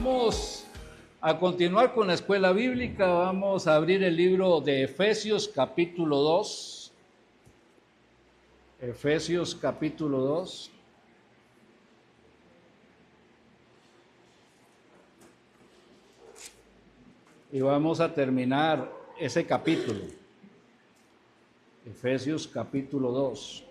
Vamos a continuar con la escuela bíblica. Vamos a abrir el libro de Efesios capítulo 2. Efesios capítulo 2. Y vamos a terminar ese capítulo. Efesios capítulo 2.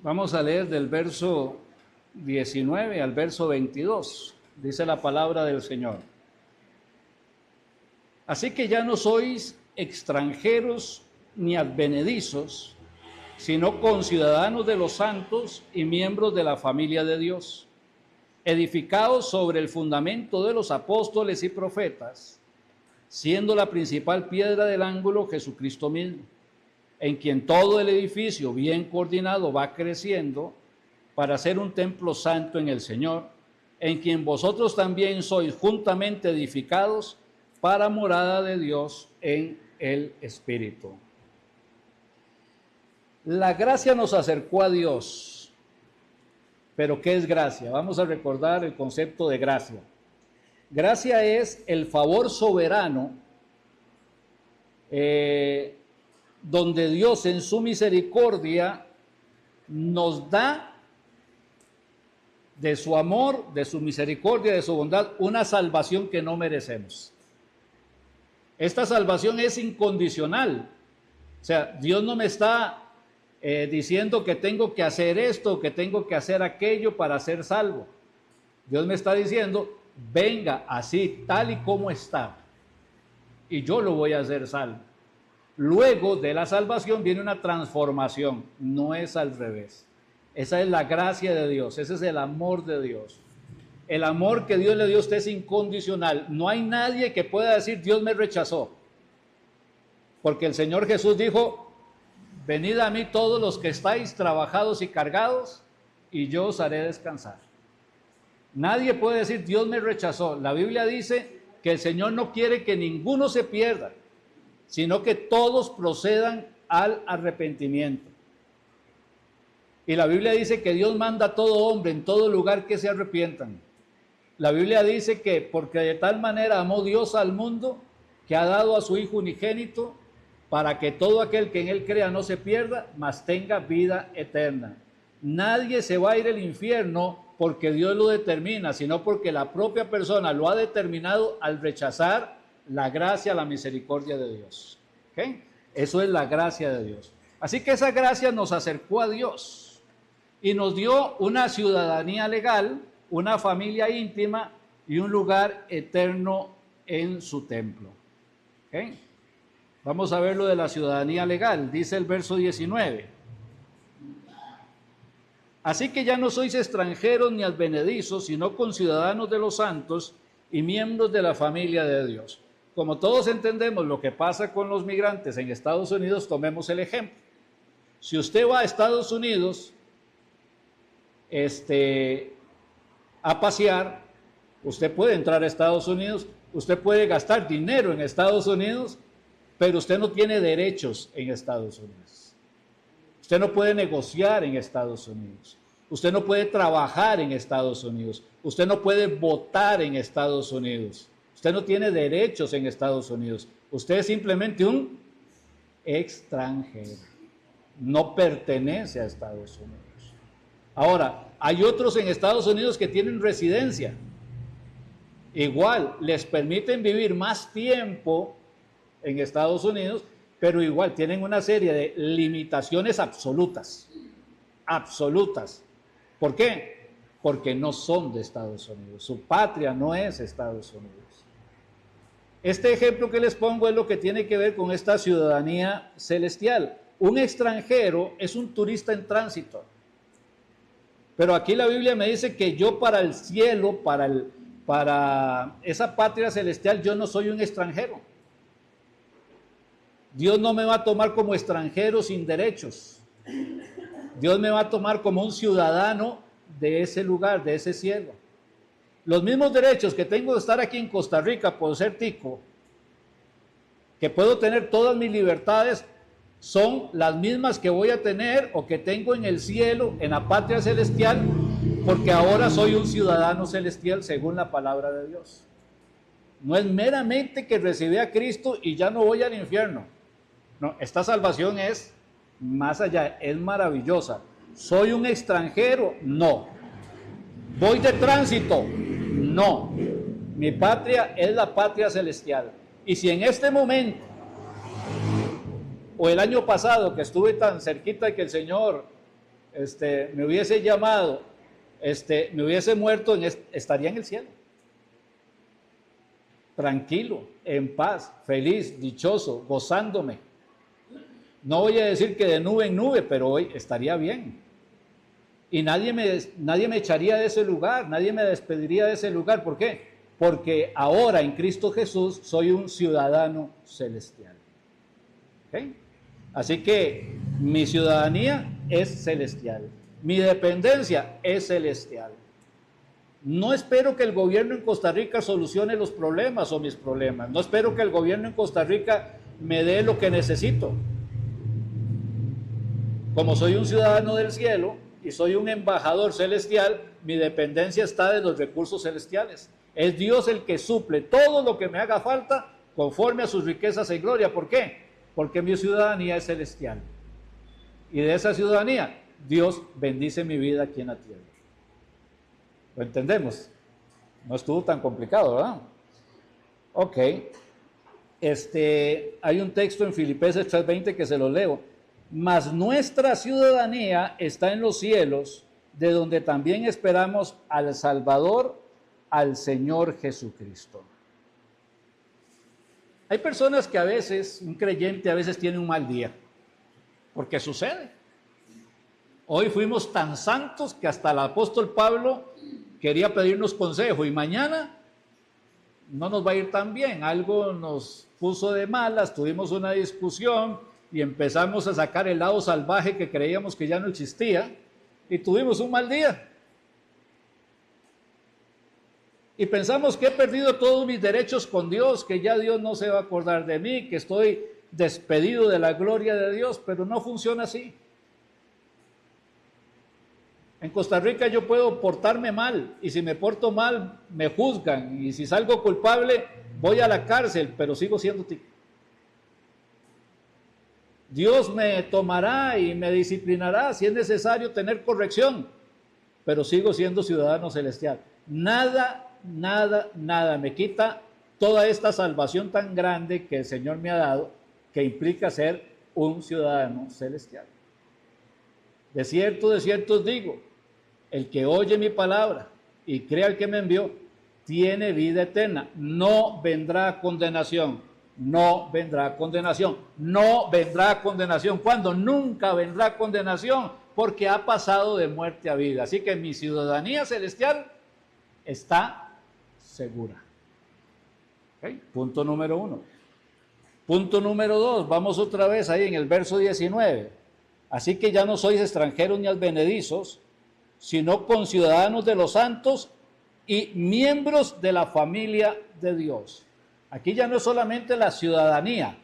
Vamos a leer del verso 19 al verso 22. Dice la palabra del Señor. Así que ya no sois extranjeros ni advenedizos, sino conciudadanos de los santos y miembros de la familia de Dios, edificados sobre el fundamento de los apóstoles y profetas, siendo la principal piedra del ángulo Jesucristo mismo, en quien todo el edificio bien coordinado va creciendo para ser un templo santo en el Señor, en quien vosotros también sois juntamente edificados para morada de Dios en el Espíritu. La gracia nos acercó a Dios. ¿Pero qué es gracia? Vamos a recordar el concepto de gracia. Gracia es el favor soberano donde Dios en su misericordia nos da de su amor, de su misericordia, de su bondad, una salvación que no merecemos. Esta salvación es incondicional. O sea, Dios no me está diciendo que tengo que hacer esto, que tengo que hacer aquello para ser salvo. Dios me está diciendo, venga así, tal y como está, y yo lo voy a hacer salvo. Luego de la salvación viene una transformación, no es al revés. Esa es la gracia de Dios, ese es el amor de Dios. El amor que Dios le dio a usted es incondicional. No hay nadie que pueda decir, Dios me rechazó. Porque el Señor Jesús dijo, venid a mí todos los que estáis trabajados y cargados, y yo os haré descansar. Nadie puede decir, Dios me rechazó. La Biblia dice que el Señor no quiere que ninguno se pierda, sino que todos procedan al arrepentimiento. Y la Biblia dice que Dios manda a todo hombre en todo lugar que se arrepientan. La Biblia dice que porque de tal manera amó Dios al mundo, que ha dado a su Hijo unigénito, para que todo aquel que en él crea no se pierda, mas tenga vida eterna. Nadie se va a ir al infierno porque Dios lo determina, sino porque la propia persona lo ha determinado al rechazar la gracia, la misericordia de Dios. ¿Okay? Eso es la gracia de Dios. Así que esa gracia nos acercó a Dios y nos dio una ciudadanía legal, una familia íntima y un lugar eterno en su templo. ¿Okay? Vamos a ver lo de la ciudadanía legal. Dice el verso 19. Así que ya no sois extranjeros ni advenedizos, sino conciudadanos de los santos y miembros de la familia de Dios. Como todos entendemos lo que pasa con los migrantes en Estados Unidos, tomemos el ejemplo. Si usted va a Estados Unidos a pasear, usted puede entrar a Estados Unidos, usted puede gastar dinero en Estados Unidos, pero usted no tiene derechos en Estados Unidos. Usted no puede negociar en Estados Unidos. Usted no puede trabajar en Estados Unidos. Usted no puede votar en Estados Unidos. Usted no tiene derechos en Estados Unidos. Usted es simplemente un extranjero. No pertenece a Estados Unidos. Ahora, hay otros en Estados Unidos que tienen residencia. Igual, les permiten vivir más tiempo en Estados Unidos, pero igual tienen una serie de limitaciones absolutas. Absolutas. ¿Por qué? Porque no son de Estados Unidos. Su patria no es Estados Unidos. Este ejemplo que les pongo es lo que tiene que ver con esta ciudadanía celestial. Un extranjero es un turista en tránsito. Pero aquí la Biblia me dice que yo para el cielo, para esa patria celestial, yo no soy un extranjero. Dios no me va a tomar como extranjero sin derechos. Dios me va a tomar como un ciudadano de ese lugar, de ese cielo. Los mismos derechos que tengo de estar aquí en Costa Rica por ser tico, que puedo tener todas mis libertades, son las mismas que voy a tener o que tengo en el cielo, en la patria celestial, porque ahora soy un ciudadano celestial según la palabra de Dios. No es meramente que recibí a Cristo y ya no voy al infierno. No, esta salvación es más allá, es maravillosa. ¿Soy un extranjero? No. ¿Voy de tránsito? No. Mi patria es la patria celestial. Y si en este momento, o el año pasado, que estuve tan cerquita de que el Señor me hubiese llamado, me hubiese muerto, estaría en el cielo. Tranquilo, en paz, feliz, dichoso, gozándome. No voy a decir que de nube en nube, pero hoy estaría bien. Y nadie me echaría de ese lugar, nadie me despediría de ese lugar. ¿Por qué? Porque ahora en Cristo Jesús soy un ciudadano celestial. ¿Okay? Así que mi ciudadanía es celestial, mi dependencia es celestial. No espero que el gobierno en Costa Rica solucione los problemas o mis problemas. No espero que el gobierno en Costa Rica me dé lo que necesito. Como soy un ciudadano del cielo y soy un embajador celestial, mi dependencia está de los recursos celestiales. Es Dios el que suple todo lo que me haga falta conforme a sus riquezas en gloria. ¿Por qué? Porque mi ciudadanía es celestial. Y de esa ciudadanía, Dios bendice mi vida aquí en la tierra. ¿Lo entendemos? No estuvo tan complicado, ¿verdad? Ok. Hay un texto en Filipenses 3:20 que se lo leo. Mas nuestra ciudadanía está en los cielos, de donde también esperamos al Salvador, al Señor Jesucristo. Hay personas que a veces, un creyente a veces tiene un mal día, porque sucede. Hoy fuimos tan santos que hasta el apóstol Pablo quería pedirnos consejo y mañana no nos va a ir tan bien. Algo nos puso de malas, tuvimos una discusión y empezamos a sacar el lado salvaje que creíamos que ya no existía y tuvimos un mal día. Y pensamos que he perdido todos mis derechos con Dios, que ya Dios no se va a acordar de mí, que estoy despedido de la gloria de Dios, pero no funciona así. En Costa Rica yo puedo portarme mal y si me porto mal me juzgan y si salgo culpable voy a la cárcel, pero sigo siendo tico. Dios me tomará y me disciplinará si es necesario tener corrección, pero sigo siendo ciudadano celestial. Nada me quita toda esta salvación tan grande que el Señor me ha dado, que implica ser un ciudadano celestial. De cierto os digo, el que oye mi palabra y crea al que me envió, tiene vida eterna, no vendrá condenación, no vendrá condenación, no vendrá condenación. ¿Cuándo? Nunca vendrá condenación, porque ha pasado de muerte a vida. Así que mi ciudadanía celestial está segura. ¿Okay? Punto número 1. Punto número 2, vamos otra vez ahí en el verso 19. Así que ya no sois extranjeros ni advenedizos, sino conciudadanos de los santos y miembros de la familia de Dios. Aquí ya no es solamente la ciudadanía,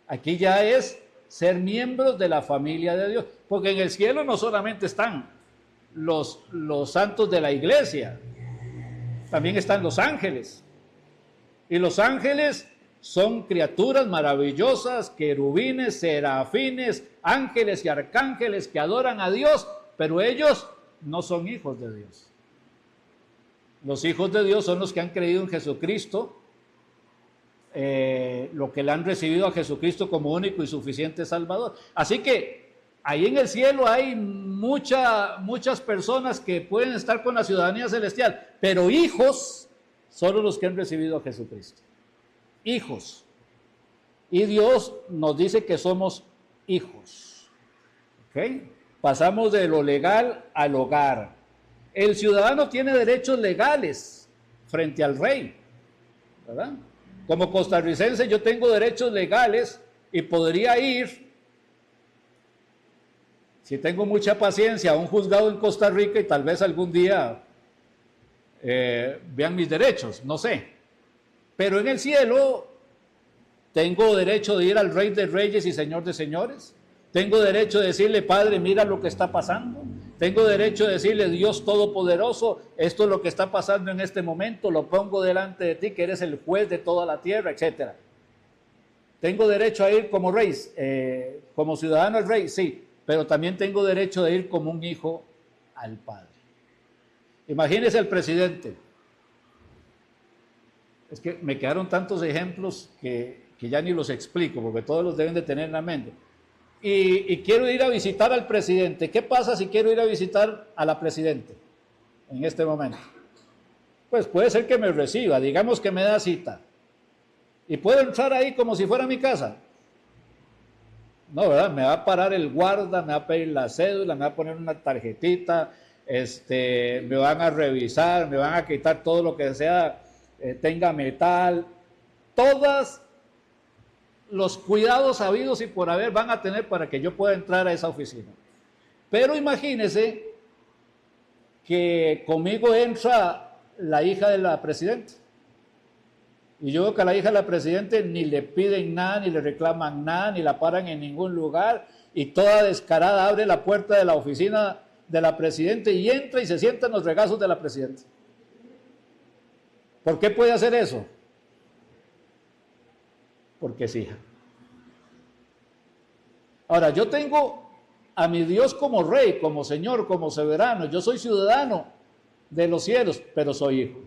aquí ya es ser miembros de la familia de Dios, porque en el cielo no solamente están los santos de la iglesia, también están los ángeles, y los ángeles son criaturas maravillosas, querubines, serafines, ángeles y arcángeles que adoran a Dios, pero ellos no son hijos de Dios. Los hijos de Dios son los que han creído en Jesucristo, lo que le han recibido a Jesucristo como único y suficiente Salvador. Así que ahí en el cielo hay muchas personas que pueden estar con la ciudadanía celestial, pero hijos solo los que han recibido a Jesucristo. Hijos. Y Dios nos dice que somos hijos. ¿Ok? Pasamos de lo legal al hogar. El ciudadano tiene derechos legales frente al rey, ¿verdad? Como costarricense yo tengo derechos legales y podría ir, si tengo mucha paciencia, a un juzgado en Costa Rica y tal vez algún día vean mis derechos, no sé. Pero en el cielo Tengo derecho de ir al Rey de Reyes y Señor de Señores. Tengo derecho de decirle, Padre, mira lo que está pasando. Tengo derecho de decirle, Dios Todopoderoso, esto es lo que está pasando en este momento, lo pongo delante de ti, que eres el juez de toda la tierra, etc. Tengo derecho a ir como rey, como ciudadano al rey, sí, pero también tengo derecho de ir como un hijo al Padre. Imagínese el presidente. Es que me quedaron tantos ejemplos que ya ni los explico, porque todos los deben de tener en la mente. Y quiero ir a visitar al presidente. ¿Qué pasa si quiero ir a visitar a la presidente en este momento? Pues puede ser que me reciba, digamos que me da cita. ¿Y puedo entrar ahí como si fuera mi casa? No, ¿verdad? Me va a parar el guarda, me va a pedir la cédula, me va a poner una tarjetita, me van a revisar, me van a quitar todo lo que sea, tenga metal, todos los cuidados habidos y por haber van a tener para que yo pueda entrar a esa oficina. Pero imagínese que conmigo entra la hija de la presidenta. Y yo veo que a la hija de la presidenta ni le piden nada, ni le reclaman nada, ni la paran en ningún lugar, y toda descarada abre la puerta de la oficina de la presidenta y entra y se sienta en los regazos de la presidenta. ¿Por qué puede hacer eso? Porque es hija. Ahora, yo tengo a mi Dios como rey, como Señor, como soberano. Yo soy ciudadano de los cielos, pero soy hijo.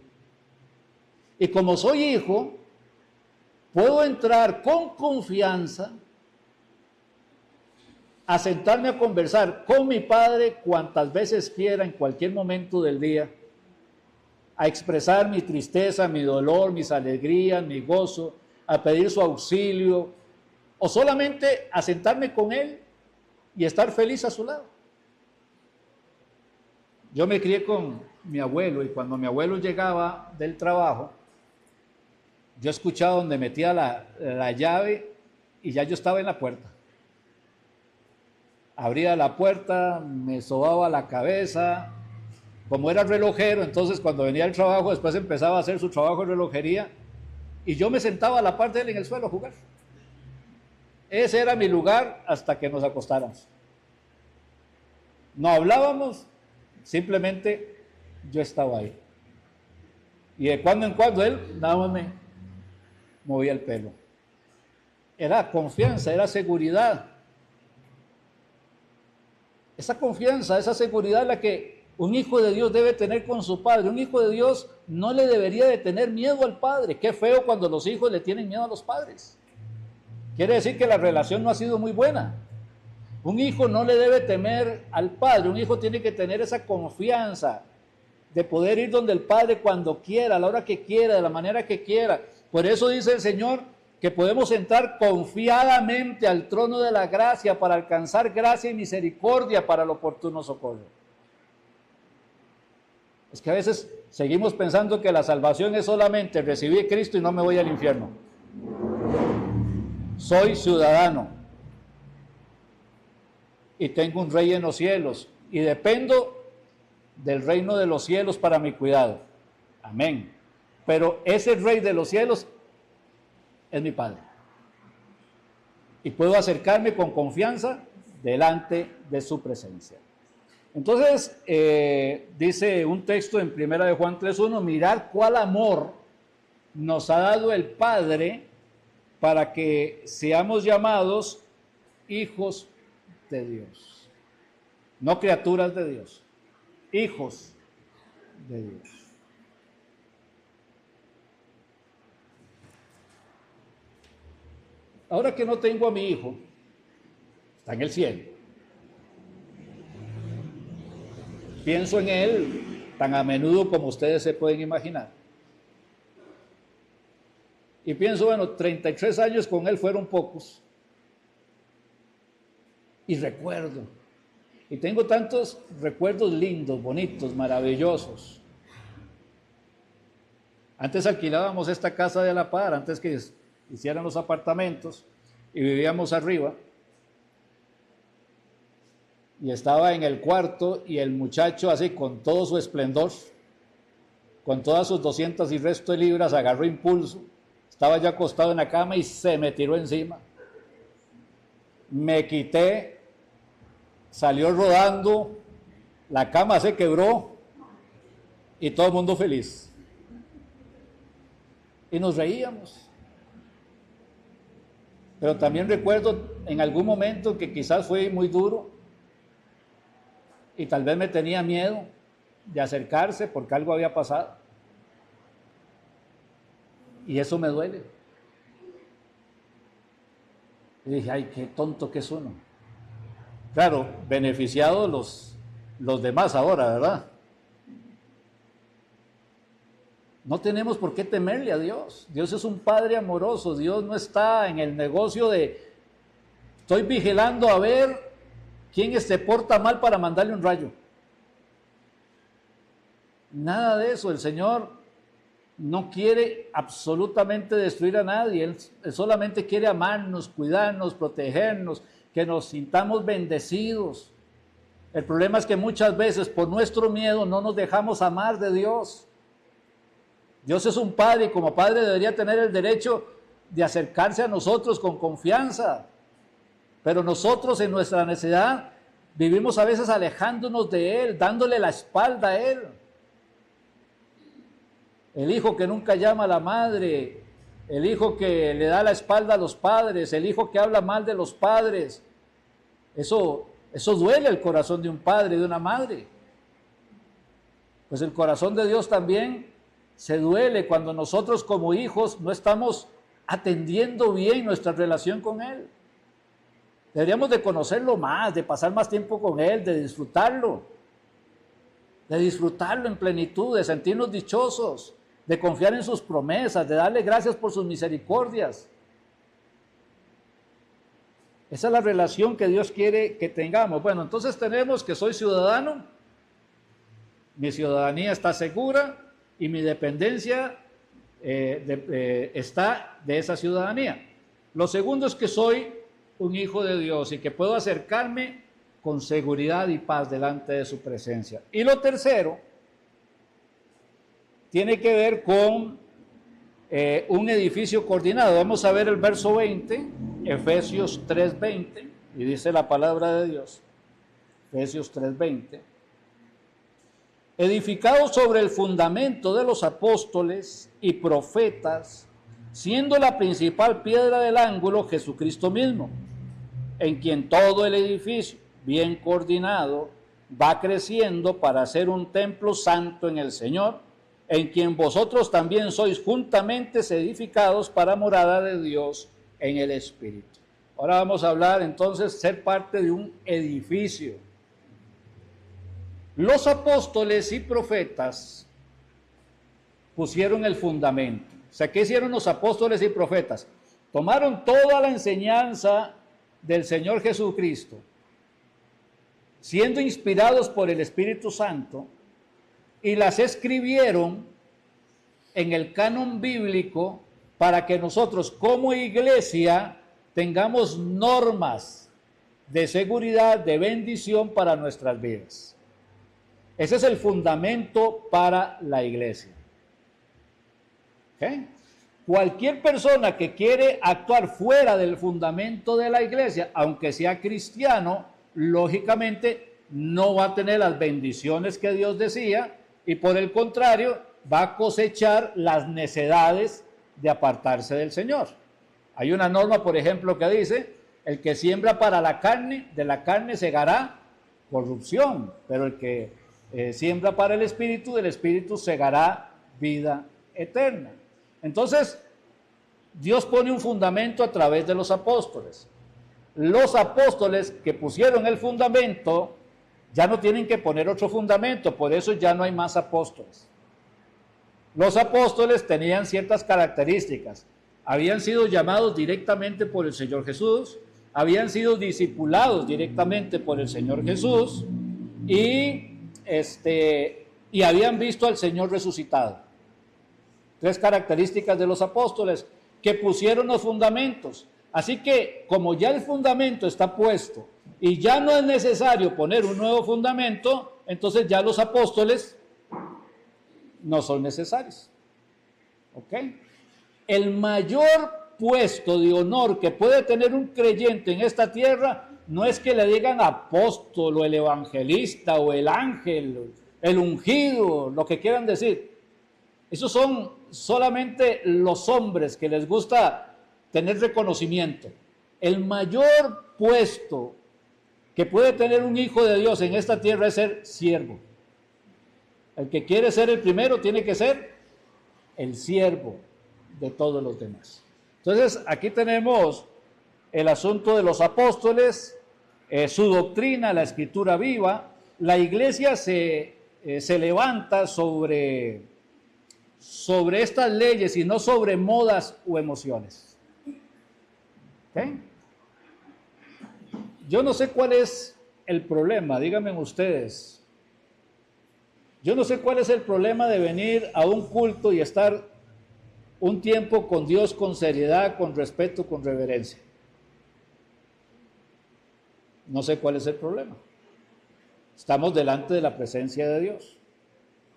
Y como soy hijo, puedo entrar con confianza a sentarme a conversar con mi Padre cuantas veces quiera, en cualquier momento del día, a expresar mi tristeza, mi dolor, mis alegrías, mi gozo, a pedir su auxilio, o solamente a sentarme con Él y estar feliz a su lado. Yo me crié con mi abuelo y cuando mi abuelo llegaba del trabajo, yo escuchaba donde metía la llave y ya yo estaba en la puerta. Abría la puerta, me sobaba la cabeza. Como era relojero, entonces cuando venía del trabajo, después empezaba a hacer su trabajo de relojería y yo me sentaba a la par de él en el suelo a jugar. Ese era mi lugar hasta que nos acostáramos. No hablábamos, simplemente yo estaba ahí. Y de cuando en cuando él nada más me movía el pelo. Era confianza, era seguridad. Esa confianza, esa seguridad es la que un hijo de Dios debe tener con su padre. Un hijo de Dios no le debería de tener miedo al padre. Qué feo cuando los hijos le tienen miedo a los padres. Quiere decir que la relación no ha sido muy buena. Un hijo no le debe temer al padre. Un hijo tiene que tener esa confianza de poder ir donde el padre cuando quiera, a la hora que quiera, de la manera que quiera. Por eso dice el Señor que podemos entrar confiadamente al trono de la gracia para alcanzar gracia y misericordia para el oportuno socorro. Es que a veces seguimos pensando que la salvación es solamente recibir a Cristo y no me voy al infierno. Soy ciudadano y tengo un rey en los cielos y dependo del reino de los cielos para mi cuidado. Amén. Pero ese rey de los cielos es mi Padre. Y puedo acercarme con confianza delante de su presencia. Entonces, dice un texto en 1 de Juan 3:1, mirad cuál amor nos ha dado el Padre para que seamos llamados hijos de Dios. No criaturas de Dios, hijos de Dios. Ahora que no tengo a mi hijo, está en el cielo. Pienso en él tan a menudo como ustedes se pueden imaginar. Y pienso, bueno, 33 años con él fueron pocos. Y recuerdo. Y tengo tantos recuerdos lindos, bonitos, maravillosos. Antes alquilábamos esta casa de la par, antes que hicieran los apartamentos, y vivíamos arriba. Y estaba en el cuarto y el muchacho así con todo su esplendor, con todas sus 200 y resto de libras, agarró impulso, Estaba ya acostado en la cama y se me tiró encima. Me quité, salió rodando, la cama se quebró y todo el mundo feliz. Y nos reíamos. Pero también recuerdo en algún momento que quizás fue muy duro y tal vez me tenía miedo de acercarse porque algo había pasado. Y eso me duele. Y dije, ay, qué tonto que es uno. Claro, beneficiados los demás ahora, ¿verdad? No tenemos por qué temerle a Dios. Dios es un Padre amoroso. Dios no está en el negocio de estoy vigilando a ver quién se porta mal para mandarle un rayo. Nada de eso. El Señor no quiere absolutamente destruir a nadie. Él solamente quiere amarnos, cuidarnos, protegernos, que nos sintamos bendecidos. El problema es que muchas veces por nuestro miedo no nos dejamos amar de Dios. Dios es un Padre y como Padre debería tener el derecho de acercarse a nosotros con confianza. Pero nosotros en nuestra necedad vivimos a veces alejándonos de Él, dándole la espalda a Él. El hijo que nunca llama a la madre, el hijo que le da la espalda a los padres, el hijo que habla mal de los padres. Eso duele el corazón de un padre y de una madre. Pues el corazón de Dios también se duele cuando nosotros como hijos no estamos atendiendo bien nuestra relación con Él. Deberíamos de conocerlo más, de pasar más tiempo con Él, de disfrutarlo en plenitud, de sentirnos dichosos, de confiar en sus promesas, de darle gracias por sus misericordias. Esa es la relación que Dios quiere que tengamos. Bueno, entonces tenemos que soy ciudadano, mi ciudadanía está segura y mi dependencia está de esa ciudadanía. Lo segundo es que soy un hijo de Dios y que puedo acercarme con seguridad y paz delante de su presencia. Y lo tercero tiene que ver con un edificio coordinado. Vamos a ver el verso 20, Efesios 3:20, y dice la palabra de Dios, Efesios 3:20. Edificado sobre el fundamento de los apóstoles y profetas, siendo la principal piedra del ángulo Jesucristo mismo, en quien todo el edificio, bien coordinado, va creciendo para ser un templo santo en el Señor, en quien vosotros también sois juntamente edificados para morada de Dios en el Espíritu. Ahora vamos a hablar entonces ser parte de un edificio. Los apóstoles y profetas pusieron el fundamento. O sea, ¿qué hicieron los apóstoles y profetas? Tomaron toda la enseñanza del Señor Jesucristo, siendo inspirados por el Espíritu Santo, y las escribieron en el canon bíblico para que nosotros como iglesia tengamos normas de seguridad, de bendición para nuestras vidas. Ese es el fundamento para la iglesia. ¿Okay? Cualquier persona que quiere actuar fuera del fundamento de la iglesia, aunque sea cristiano, lógicamente no va a tener las bendiciones que Dios decía y por el contrario va a cosechar las necedades de apartarse del Señor. Hay una norma, por ejemplo, que dice, el que siembra para la carne, de la carne segará corrupción, pero el que siembra para el Espíritu, del Espíritu segará vida eterna. Entonces, Dios pone un fundamento a través de los apóstoles. Los apóstoles que pusieron el fundamento ya no tienen que poner otro fundamento, por eso ya no hay más apóstoles. Los apóstoles tenían ciertas características. Habían sido llamados directamente por el Señor Jesús, habían sido discipulados directamente por el Señor Jesús y habían visto al Señor resucitado. Tres características de los apóstoles que pusieron los fundamentos. Así que como ya el fundamento está puesto y ya no es necesario poner un nuevo fundamento, entonces ya los apóstoles no son necesarios. ¿Ok? el mayor puesto de honor que puede tener un creyente en esta tierra no es que le digan apóstol o el evangelista o el ángel, el ungido, lo que quieran decir. Esos son solamente los hombres que les gusta tener reconocimiento. El mayor puesto que puede tener un hijo de Dios en esta tierra es ser siervo. El que quiere ser el primero tiene que ser el siervo de todos los demás. Entonces, aquí tenemos el asunto de los apóstoles, su doctrina, la escritura viva. La iglesia se levanta sobre estas leyes y no sobre modas o emociones. ¿Okay? Yo no sé cuál es el problema, díganme ustedes. Yo no sé cuál es el problema de venir a un culto y estar un tiempo con Dios con seriedad, con respeto, con reverencia. No sé cuál es el problema. Estamos delante de la presencia de Dios.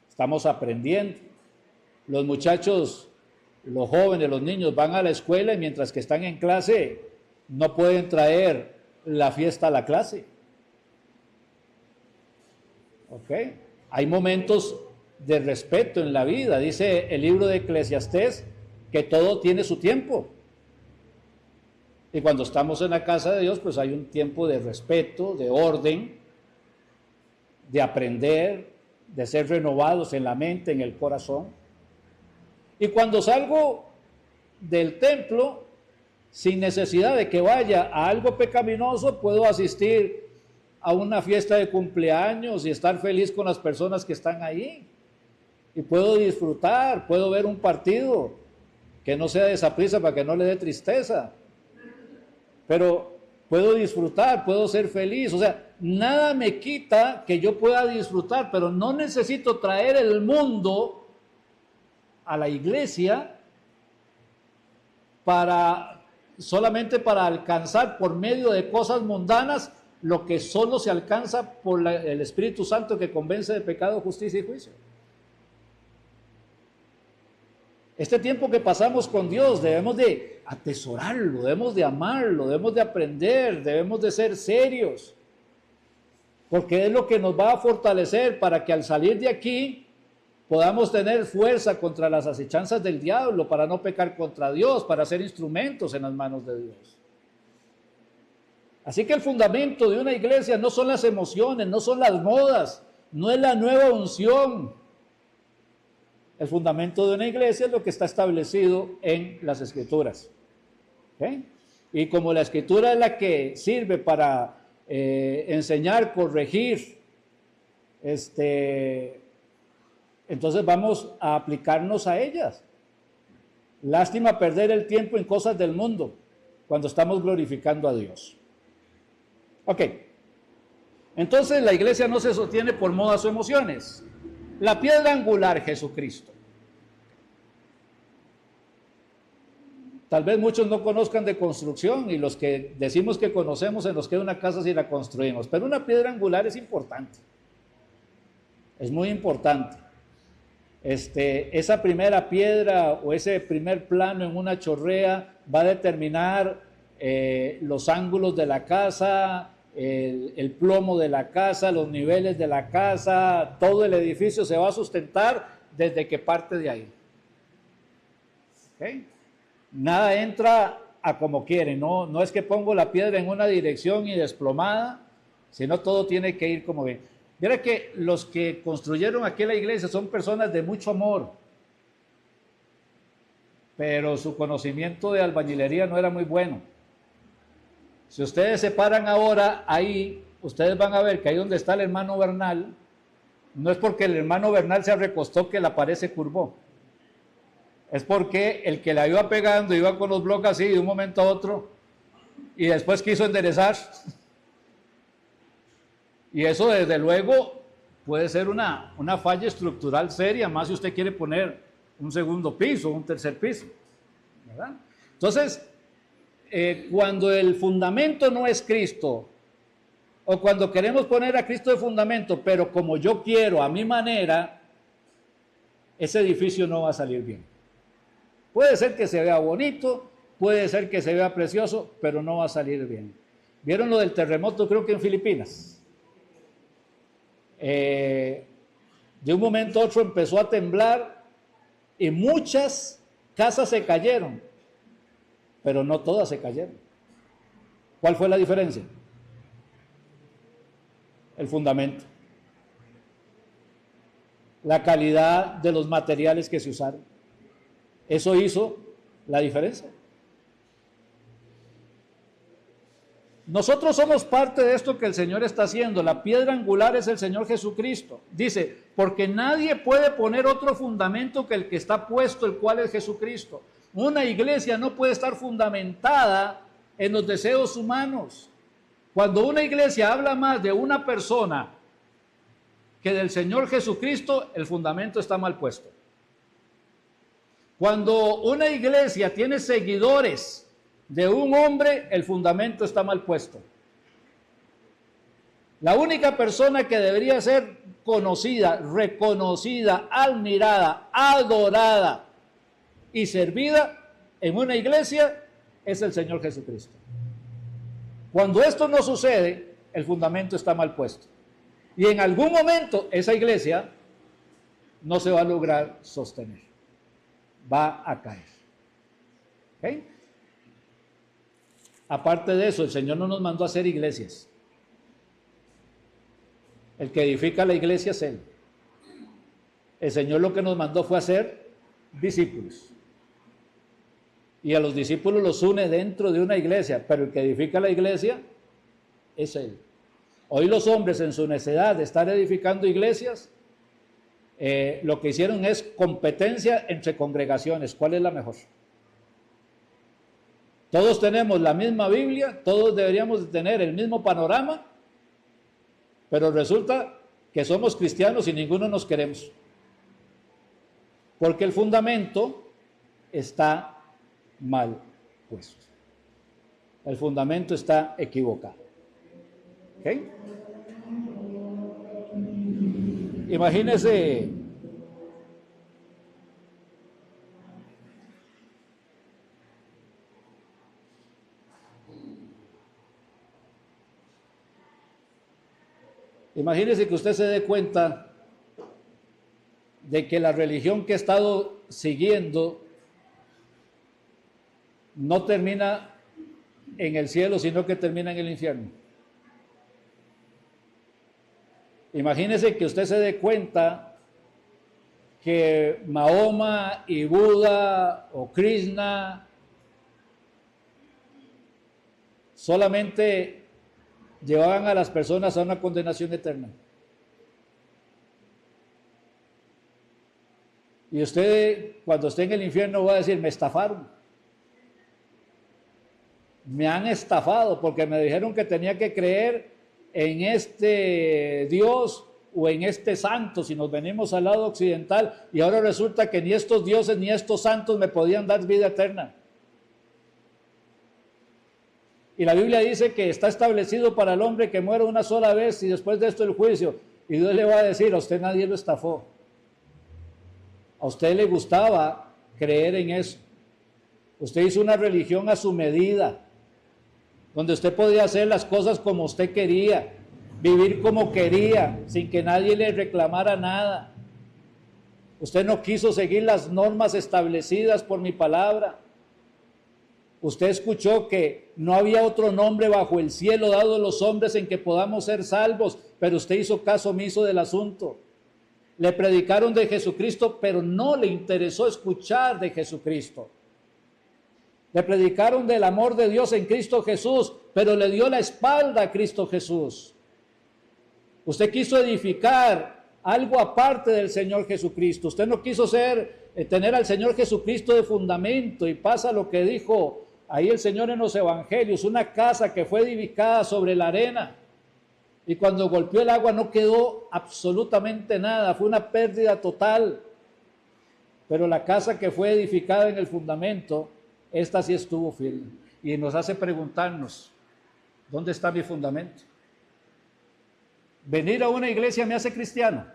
Estamos aprendiendo. Los muchachos, los jóvenes, los niños van a la escuela y mientras que están en clase no pueden traer la fiesta a la clase. ¿Ok? Hay momentos de respeto en la vida. Dice el libro de Eclesiastés que todo tiene su tiempo. Y cuando estamos en la casa de Dios, pues hay un tiempo de respeto, de orden, de aprender, de ser renovados en la mente, en el corazón. Y cuando salgo del templo, sin necesidad de que vaya a algo pecaminoso, puedo asistir a una fiesta de cumpleaños y estar feliz con las personas que están ahí. Y puedo disfrutar, puedo ver un partido que no sea de Saprissa para que no le dé tristeza. Pero puedo disfrutar, puedo ser feliz. O sea, nada me quita que yo pueda disfrutar, pero no necesito traer el mundo a la iglesia solamente para alcanzar por medio de cosas mundanas lo que solo se alcanza por el Espíritu Santo que convence de pecado, justicia y juicio. Este tiempo que pasamos con Dios debemos de atesorarlo, debemos de amarlo, debemos de aprender, debemos de ser serios, porque es lo que nos va a fortalecer para que al salir de aquí podamos tener fuerza contra las acechanzas del diablo, para no pecar contra Dios, para ser instrumentos en las manos de Dios. Así que el fundamento de una iglesia no son las emociones, no son las modas, no es la nueva unción. El fundamento de una iglesia es lo que está establecido en las Escrituras. ¿Okay? Y como la Escritura es la que sirve para enseñar, corregir, entonces vamos a aplicarnos a ellas. Lástima perder el tiempo en cosas del mundo cuando estamos glorificando a Dios. Ok. Entonces la iglesia no se sostiene por modas o emociones. La piedra angular, Jesucristo. Tal vez muchos no conozcan de construcción y los que decimos que conocemos se nos queda una casa si la construimos. Pero una piedra angular es importante. Es muy importante. Esa primera piedra o ese primer plano en una chorrea va a determinar los ángulos de la casa, el plomo de la casa, los niveles de la casa, todo el edificio se va a sustentar desde que parte de ahí. ¿Okay? Nada entra a como quiere, no es que pongo la piedra en una dirección y desplomada, sino todo tiene que ir como bien. Mira que los que construyeron aquí la iglesia son personas de mucho amor, pero su conocimiento de albañilería no era muy bueno. Si ustedes se paran ahora ahí, ustedes van a ver que ahí donde está el hermano Bernal, no es porque el hermano Bernal se recostó que la pared se curvó. Es porque el que la iba pegando iba con los bloques así de un momento a otro y después quiso enderezar. Y eso desde luego puede ser una falla estructural seria, más si usted quiere poner un segundo piso, un tercer piso, ¿verdad? Entonces, cuando el fundamento no es Cristo, o cuando queremos poner a Cristo de fundamento, pero como yo quiero, a mi manera, ese edificio no va a salir bien. Puede ser que se vea bonito, puede ser que se vea precioso, pero no va a salir bien. ¿Vieron lo del terremoto, creo que en Filipinas? De un momento a otro empezó a temblar y muchas casas se cayeron, pero no todas se cayeron. ¿Cuál fue la diferencia? El fundamento. La calidad de los materiales que se usaron. Eso hizo la diferencia. Nosotros somos parte de esto que el Señor está haciendo. La piedra angular es el Señor Jesucristo. Dice, porque nadie puede poner otro fundamento que el que está puesto, el cual es Jesucristo. Una iglesia no puede estar fundamentada en los deseos humanos. Cuando una iglesia habla más de una persona que del Señor Jesucristo, el fundamento está mal puesto. Cuando una iglesia tiene seguidores de un hombre, el fundamento está mal puesto. La única persona que debería ser conocida, reconocida, admirada, adorada y servida en una iglesia es el Señor Jesucristo. Cuando esto no sucede, el fundamento está mal puesto. Y en algún momento esa iglesia no se va a lograr sostener. Va a caer. ¿Okay? Aparte de eso, el Señor no nos mandó a hacer iglesias. El que edifica la iglesia es Él. El Señor lo que nos mandó fue hacer discípulos. Y a los discípulos los une dentro de una iglesia, pero el que edifica la iglesia es Él. Hoy los hombres en su necesidad de estar edificando iglesias, lo que hicieron es competencia entre congregaciones. ¿Cuál es la mejor? Todos tenemos la misma Biblia, todos deberíamos tener el mismo panorama, pero resulta que somos cristianos y ninguno nos queremos. Porque el fundamento está mal puesto. El fundamento está equivocado. ¿Ok? Imagínese que usted se dé cuenta de que la religión que ha estado siguiendo no termina en el cielo, sino que termina en el infierno. Imagínese que usted se dé cuenta que Mahoma y Buda o Krishna solamente llevaban a las personas a una condenación eterna. Y usted, cuando esté en el infierno, va a decir, me estafaron. Me han estafado porque me dijeron que tenía que creer en este Dios o en este santo, si nos venimos al lado occidental, y ahora resulta que ni estos dioses ni estos santos me podían dar vida eterna. Y la Biblia dice que está establecido para el hombre que muera una sola vez y después de esto el juicio. Y Dios le va a decir, a usted nadie lo estafó. A usted le gustaba creer en eso. Usted hizo una religión a su medida, donde usted podía hacer las cosas como usted quería, vivir como quería, sin que nadie le reclamara nada. Usted no quiso seguir las normas establecidas por mi palabra. Usted escuchó que no había otro nombre bajo el cielo dado a los hombres en que podamos ser salvos, pero usted hizo caso omiso del asunto. Le predicaron de Jesucristo, pero no le interesó escuchar de Jesucristo. Le predicaron del amor de Dios en Cristo Jesús, pero le dio la espalda a Cristo Jesús. Usted quiso edificar algo aparte del Señor Jesucristo. Usted no quiso tener al Señor Jesucristo de fundamento, y pasa lo que dijo ahí el Señor en los evangelios, una casa que fue edificada sobre la arena, y cuando golpeó el agua no quedó absolutamente nada, fue una pérdida total. Pero la casa que fue edificada en el fundamento, esta sí estuvo firme. Y nos hace preguntarnos, ¿dónde está mi fundamento? ¿Venir a una iglesia me hace cristiano?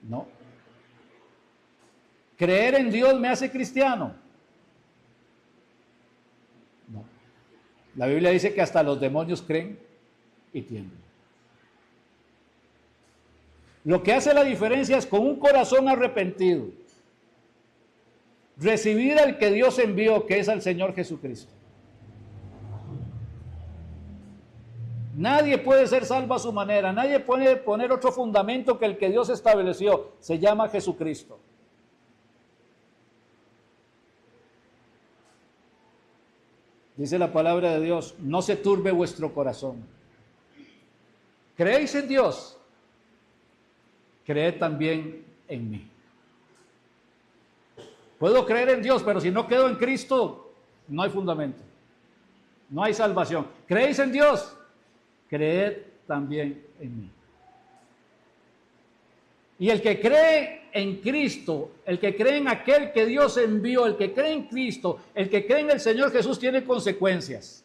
No. ¿Creer en Dios me hace cristiano? No. La Biblia dice que hasta los demonios creen y tiemblan. Lo que hace la diferencia es con un corazón arrepentido recibir al que Dios envió, que es al Señor Jesucristo. Nadie puede ser salvo a su manera, nadie puede poner otro fundamento que el que Dios estableció, se llama Jesucristo. Dice la palabra de Dios, no se turbe vuestro corazón. ¿Creéis en Dios? Creed también en mí. Puedo creer en Dios, pero si no quedo en Cristo, no hay fundamento. No hay salvación. ¿Creéis en Dios? Creed también en mí. Y el que cree en Cristo, el que cree en aquel que Dios envió, el que cree en Cristo, el que cree en el Señor Jesús tiene consecuencias.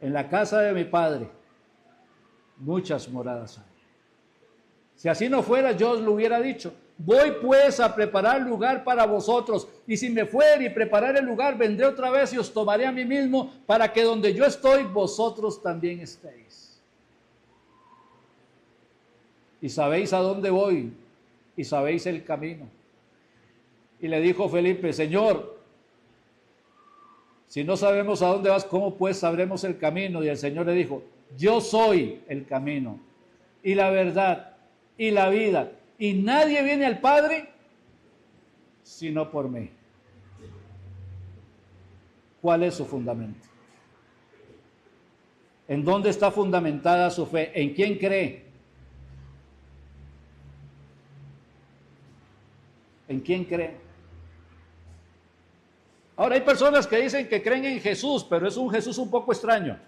En la casa de mi Padre muchas moradas hay. Si así no fuera, yo os lo hubiera dicho. Voy pues a preparar lugar para vosotros, y si me fuere y preparar el lugar, vendré otra vez y os tomaré a mí mismo, para que donde yo estoy, vosotros también estéis. Y sabéis a dónde voy, y sabéis el camino. Y le dijo Felipe, Señor, si no sabemos a dónde vas, ¿cómo pues sabremos el camino? Y el Señor le dijo, yo soy el camino, y la verdad, y la vida, y nadie viene al Padre sino por mí. ¿Cuál es su fundamento? ¿En dónde está fundamentada su fe? ¿En quién cree? ¿En quién cree? Ahora hay personas que dicen que creen en Jesús, pero es un Jesús un poco extraño.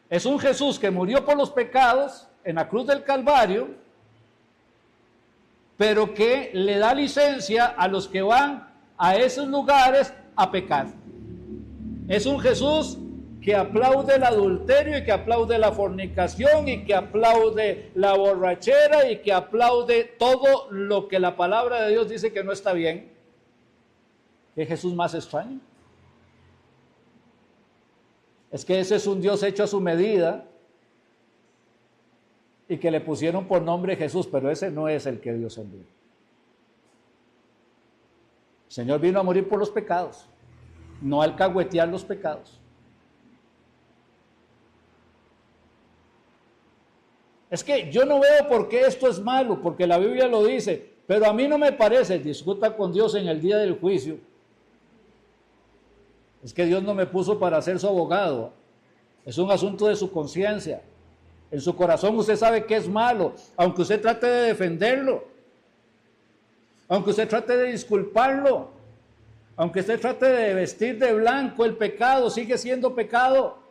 Es un Jesús que murió por los pecados en la cruz del Calvario, pero que le da licencia a los que van a esos lugares a pecar. Es un Jesús que aplaude el adulterio y que aplaude la fornicación y que aplaude la borrachera y que aplaude todo lo que la palabra de Dios dice que no está bien. ¿Qué Jesús más extraño? Es que ese es un Dios hecho a su medida y que le pusieron por nombre Jesús, pero ese no es el que Dios envió. El Señor vino a morir por los pecados, no a alcahuetear los pecados. Es que yo no veo por qué esto es malo, porque la Biblia lo dice, pero a mí no me parece. Discuta con Dios en el día del juicio. Es que Dios no me puso para ser su abogado. Es un asunto de su conciencia. En su corazón usted sabe que es malo, aunque usted trate de defenderlo, aunque usted trate de disculparlo, aunque usted trate de vestir de blanco el pecado, sigue siendo pecado.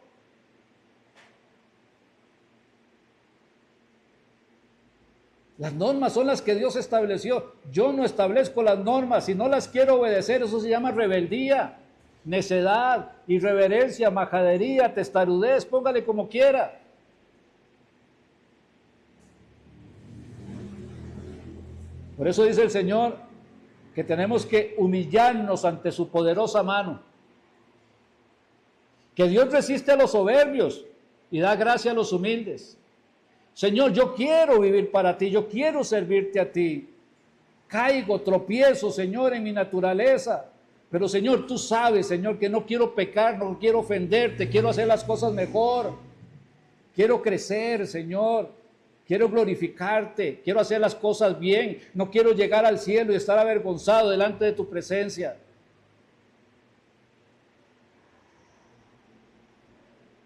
Las normas son las que Dios estableció. Yo no establezco las normas, si no las quiero obedecer, eso se llama rebeldía, necedad, irreverencia, majadería, testarudez, póngale como quiera. Por eso dice el Señor que tenemos que humillarnos ante su poderosa mano. Que Dios resiste a los soberbios y da gracia a los humildes. Señor, yo quiero vivir para ti, yo quiero servirte a ti. Caigo, tropiezo, Señor, en mi naturaleza. Pero Señor, tú sabes, Señor, que no quiero pecar, no quiero ofenderte, quiero hacer las cosas mejor. Quiero crecer, Señor. Quiero glorificarte, quiero hacer las cosas bien, no quiero llegar al cielo y estar avergonzado delante de tu presencia.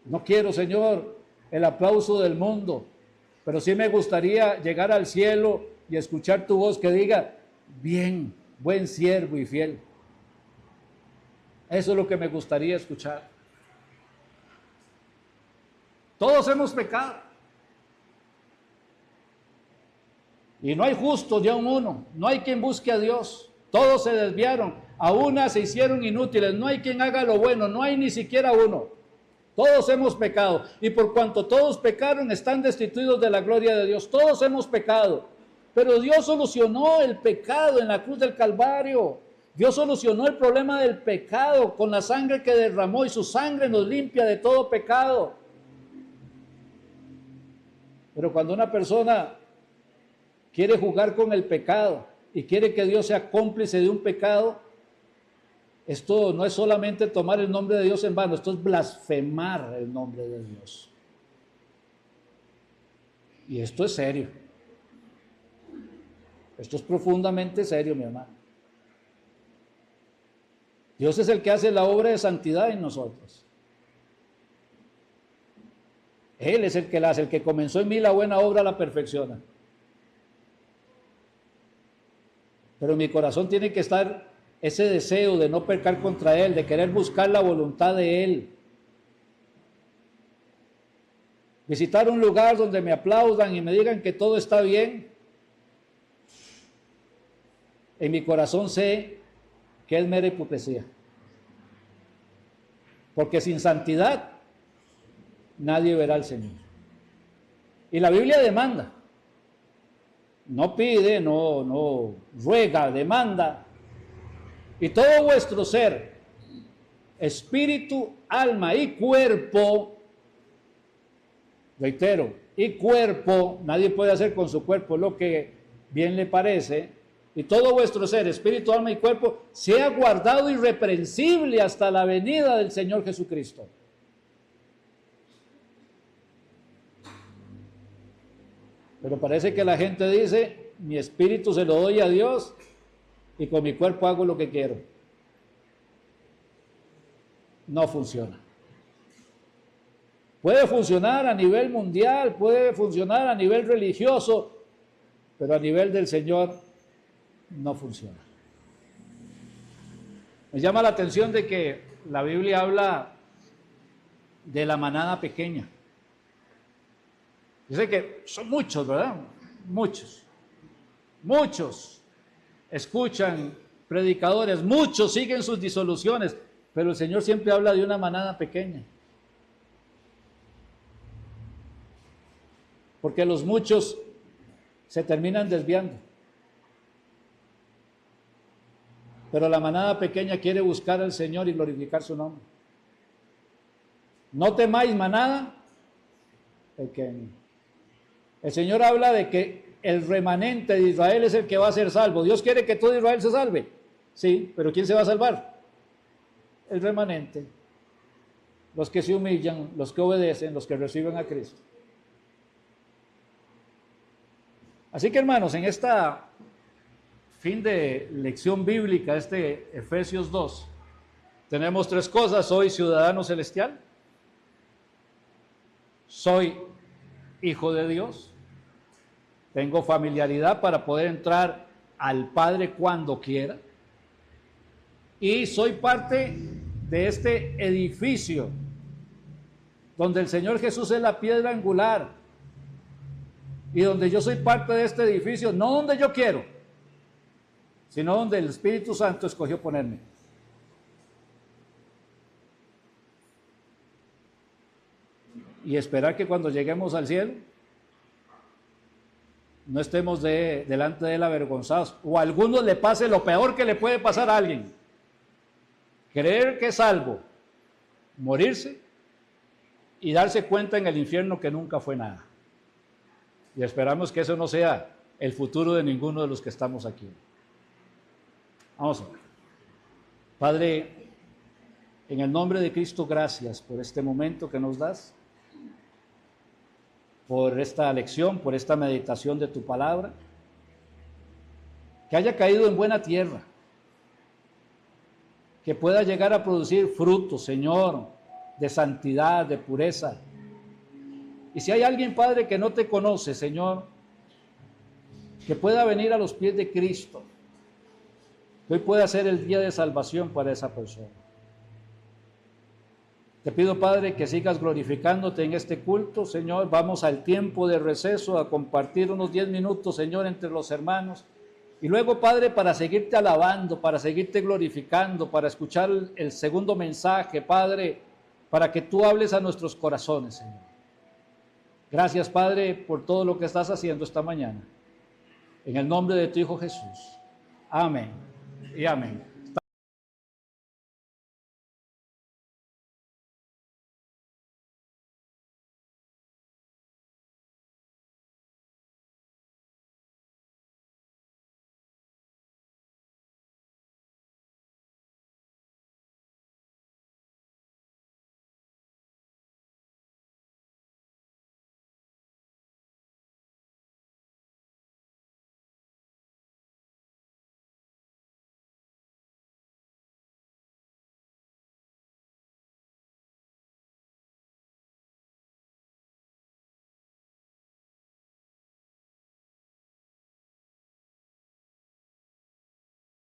No quiero, Señor, el aplauso del mundo, pero sí me gustaría llegar al cielo y escuchar tu voz que diga, bien, buen siervo y fiel. Eso es lo que me gustaría escuchar. Todos hemos pecado. Y no hay justo, ya uno, no hay quien busque a Dios, todos se desviaron, a una se hicieron inútiles, no hay quien haga lo bueno, no hay ni siquiera uno, todos hemos pecado, y por cuanto todos pecaron, están destituidos de la gloria de Dios, todos hemos pecado, Pero Dios solucionó el pecado en la cruz del Calvario. Dios solucionó el problema del pecado con la sangre que derramó, y su sangre nos limpia de todo pecado. Pero cuando una persona quiere jugar con el pecado y quiere que Dios sea cómplice de un pecado, esto no es solamente tomar el nombre de Dios en vano, esto es blasfemar el nombre de Dios. Y esto es serio. Esto es profundamente serio, mi hermano. Dios es el que hace la obra de santidad en nosotros. Él es el que la hace, el que comenzó en mí la buena obra la perfecciona. Pero en mi corazón tiene que estar ese deseo de no pecar contra Él, de querer buscar la voluntad de Él. Visitar un lugar donde me aplaudan y me digan que todo está bien. En mi corazón sé que es mera hipocresía. Porque sin santidad nadie verá al Señor. Y la Biblia demanda. No pide, no ruega, demanda. Y todo vuestro ser, espíritu, alma y cuerpo, reitero, y cuerpo, nadie puede hacer con su cuerpo lo que bien le parece, y todo vuestro ser, espíritu, alma y cuerpo, sea guardado irreprensible hasta la venida del Señor Jesucristo. Pero parece que la gente dice, mi espíritu se lo doy a Dios y con mi cuerpo hago lo que quiero. No funciona. Puede funcionar a nivel mundial, puede funcionar a nivel religioso, pero a nivel del Señor no funciona. Me llama la atención de que la Biblia habla de la manada pequeña. Dice que son muchos, ¿verdad? Muchos escuchan predicadores, muchos siguen sus disoluciones, pero el Señor siempre habla de una manada pequeña. Porque los muchos se terminan desviando. Pero la manada pequeña quiere buscar al Señor y glorificar su nombre. No temáis, manada pequeña. El Señor habla de que el remanente de Israel es el que va a ser salvo. Dios quiere que todo Israel se salve. Sí, pero ¿quién se va a salvar? El remanente. Los que se humillan, los que obedecen, los que reciben a Cristo. Así que, hermanos, en esta fin de lección bíblica, Efesios 2, tenemos tres cosas. Soy ciudadano celestial. Soy hijo de Dios. Tengo familiaridad para poder entrar al Padre cuando quiera. Y soy parte de este edificio donde el Señor Jesús es la piedra angular y donde yo soy parte de este edificio, no donde yo quiero, sino donde el Espíritu Santo escogió ponerme. Y esperar que cuando lleguemos al cielo no estemos delante de él avergonzados, o a algunos le pase lo peor que le puede pasar a alguien: creer que es salvo, morirse y darse cuenta en el infierno que nunca fue nada. Y esperamos que eso no sea el futuro de ninguno de los que estamos aquí. Vamos a ver. Padre, en el nombre de Cristo, gracias por este momento que nos das, por esta lección, por esta meditación de tu palabra, que haya caído en buena tierra, que pueda llegar a producir frutos, Señor, de santidad, de pureza. Y si hay alguien, Padre, que no te conoce, Señor, que pueda venir a los pies de Cristo, que hoy pueda ser el día de salvación para esa persona. Te pido, Padre, que sigas glorificándote en este culto, Señor. Vamos al tiempo de receso a compartir unos 10 minutos, Señor, entre los hermanos. Y luego, Padre, para seguirte alabando, para seguirte glorificando, para escuchar el segundo mensaje, Padre, para que tú hables a nuestros corazones, Señor. Gracias, Padre, por todo lo que estás haciendo esta mañana. En el nombre de tu Hijo Jesús. Amén y amén.